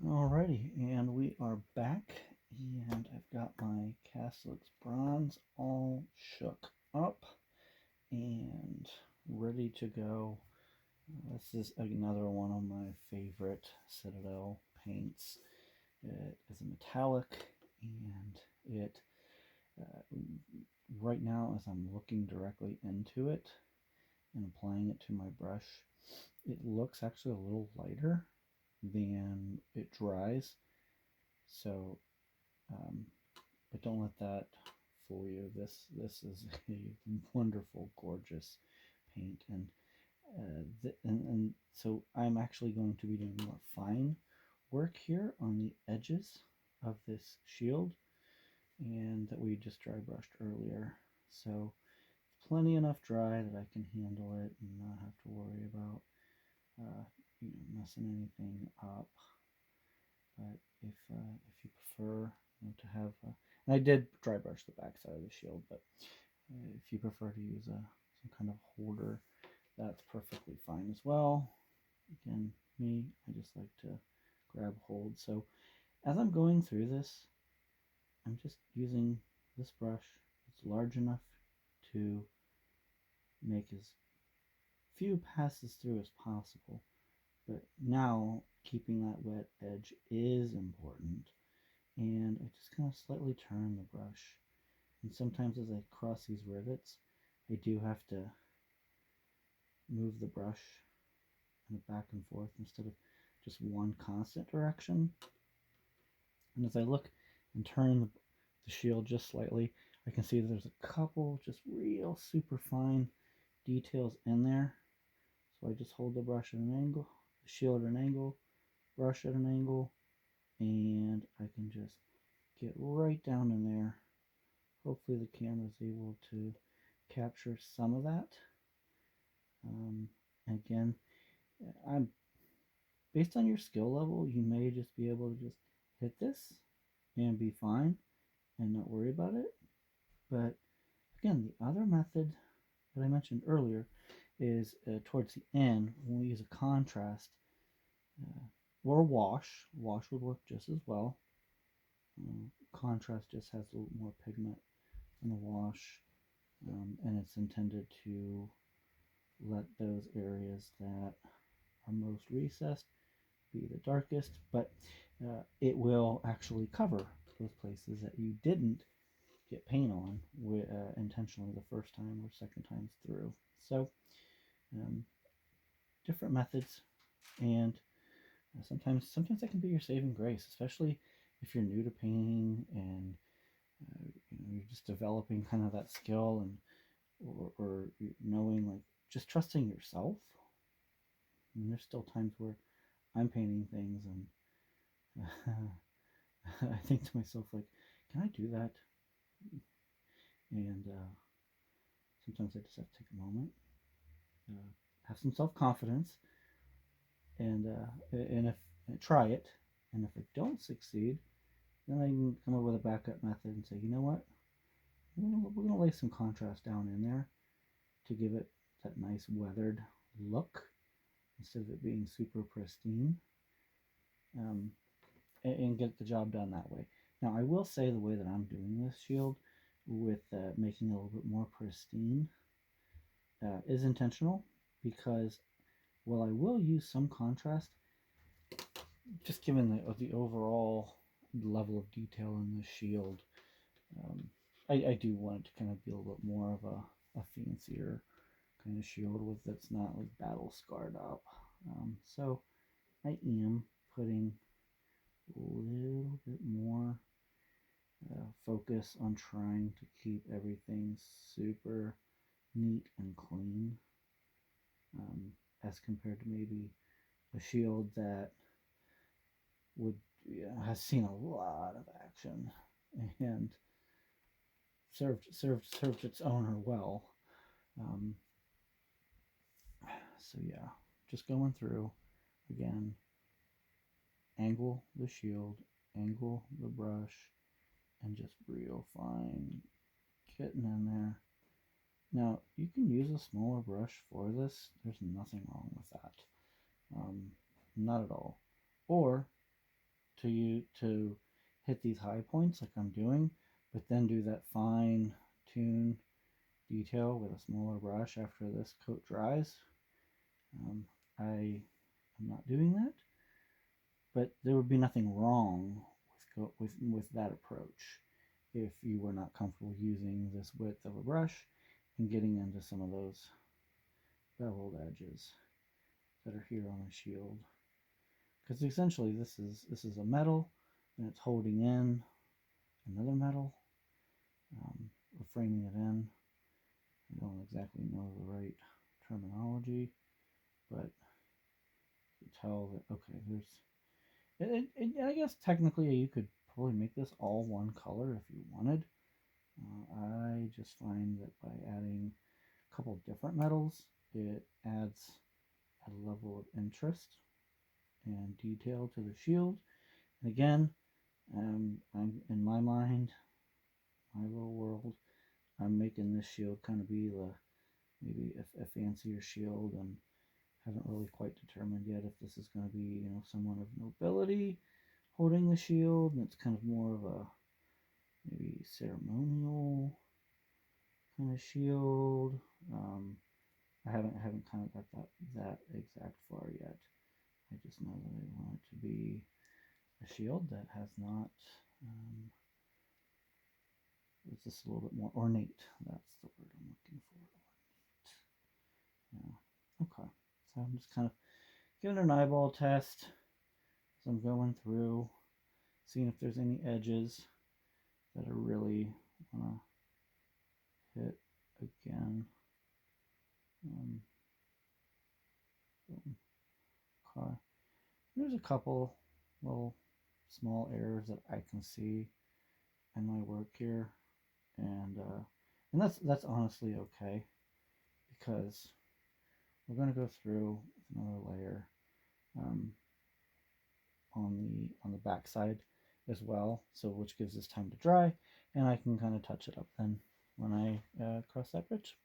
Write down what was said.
Alrighty, and we are back, and I've got my Catholics bronze all shook up and ready to go. This is another one of my favorite Citadel paints. It is a metallic, and it uh, right now, as I'm looking directly into it and applying it to my brush, it looks actually a little lighter than it dries. So um, but don't let that fool you. This is a wonderful, gorgeous paint, and and so I'm actually going to be doing more fine work here on the edges of this shield, and that we just dry brushed earlier. So plenty enough dry that I can handle it and not have to worry about messing anything up. But if you prefer to have, and I did dry brush the back side of the shield, but if you prefer to use some kind of holder, that's perfectly fine as well. Again, me, I just like to grab hold. So as I'm going through this, I'm just using this brush. It's large enough to make as few passes through as possible. But now keeping that wet edge is important. And I just kind of slightly turn the brush. And sometimes as I cross these rivets, I do have to move the brush back and forth instead of just one constant direction. And as I look and turn the shield just slightly, I can see that there's a couple just real super fine details in there. So I just hold the brush at an angle, the shield at an angle, brush at an angle, and I can just get right down in there. Hopefully the camera is able to capture some of that. Again, I'm based on your skill level, you may just be able to just hit this and be fine and not worry about it. But again, the other method that I mentioned earlier is towards the end when we use a contrast or wash. Wash would work just as well. Contrast just has a little more pigment than a wash, and it's intended to let those areas that are most recessed be the darkest, but it will actually cover those places that you didn't get paint on intentionally the first time or second times through. So um, different methods, and sometimes that can be your saving grace, especially if you're new to painting and you're just developing kind of that skill and or knowing, like, just trusting yourself. And there's still times where I'm painting things and I think to myself, like, can I do that? And sometimes I just have to take a moment, have some self confidence, and if try it, and if I don't succeed, then I can come up with a backup method and say, you know what, we're gonna lay some contrast down in there to give it that nice weathered look instead of it being super pristine, um, and get the job done that way. Now, I will say the way that I'm doing this shield with making it a little bit more pristine is intentional, because while I will use some contrast, just given the overall level of detail in the shield, um, I do want it to kind of be a little bit more of a fancier kind of shield with that's not like battle scarred up. So I am putting a little bit more focus on trying to keep everything super neat and clean, as compared to maybe a shield that would has seen a lot of action and served its owner well. Um, so yeah, just going through again, angle the shield, angle the brush, and just real fine getting in there. Now, you can use a smaller brush for this. There's nothing wrong with that. Not at all. Or to hit these high points like I'm doing, but then do that fine tune detail with a smaller brush after this coat dries. I am not doing that, but there would be nothing wrong with that approach if you were not comfortable using this width of a brush and getting into some of those beveled edges that are here on the shield. Because essentially this is a metal and it's holding in another metal, or framing it in. I don't exactly know the right terminology, but you tell that, okay, I guess technically you could probably make this all one color if you wanted. I just find that by adding a couple different metals, it adds a level of interest and detail to the shield. And again, I'm in my mind, my little world, I'm making this shield kind of be maybe a fancier shield, and haven't really quite determined yet if this is going to be, someone of nobility holding the shield, and it's kind of more of a maybe ceremonial kind of shield. I haven't kind of got that exact far yet. I just know that I want it to be a shield that has not, it's just a little bit more ornate. That's the word I'm looking for. Ornate. Yeah. Okay. So I'm just kind of giving it an eyeball test as I'm going through, seeing if there's any edges that I really want to hit again. Okay. There's a couple little small errors that I can see in my work here, and that's honestly okay, because we're going to go through with another layer on the back side as well, so which gives us time to dry, and I can kind of touch it up then when I cross that bridge.